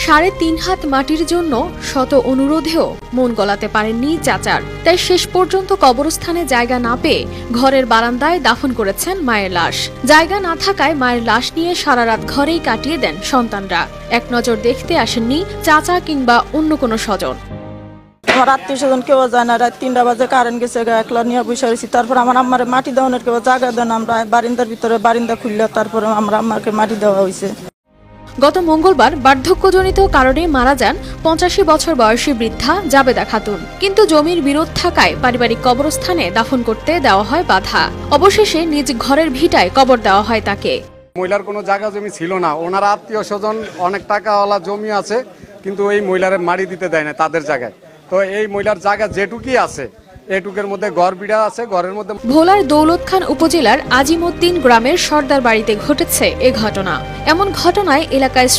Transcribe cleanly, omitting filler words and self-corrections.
৩.৫ হাত মাটির জন্য শত অনুরোধেও মন গলাতে পারেননি চাচার। তাই শেষ পর্যন্ত কবরস্থানে জায়গা না পেয়ে ঘরের বারান্দায় দাফন করেছেন মায়ের লাশ। জায়গা না থাকায় মায়ের লাশ নিয়ে সারা রাত ঘরেই কাটিয়ে দেন সন্তানরা। এক নজর দেখতে আসেননি চাচা কিংবা অন্য কোনো স্বজন। আমার আত্মীয় স্বজন কেউ যায় না। রাত ৩টা বাজে কারেন্ট গেছে, একলা নিয়ে বসে রয়েছি। তারপর আমার আম্মারে মাটি দেওয়ানোর কেউ জায়গা দেন, আমরা বারিন্দার ভিতরে বারিন্দা খুললে তারপরে আমার আম্মাকে মাটি দেওয়া হয়েছে। গত মঙ্গলবার বার্ধক্যজনিত কারণে মারা যান ৮৫ বছর বয়সী বৃদ্ধা জাবেদা খাতুন। কিন্তু জমির বিরোধ থাকায় পারিবারিক কবরস্থানে দাফন করতে দেওয়া হয় বাধা। অবশেষে নিজ ঘরের ভিটায় কবর দেওয়া হয় তাকে। মহিলার কোনো জায়গা জমি ছিল না, ওনার আত্মীয় স্বজন অনেক টাকাওয়ালা জমি আছে, কিন্তু এই মহিলার মাটি দিতে দেয় না তাদের জায়গায়। তো এই মহিলার জায়গা যেটুকুই আছে এটুকের মধ্যে ঘর বিড়া আছে, ঘরের মধ্যে। ভোলার দৌলত খান উপজেলার আজিমউদ্দিন গ্রামের সর্দার বাড়িতে ঘটেছে এ ঘটনা। এমন ঘটনায় এলাকায়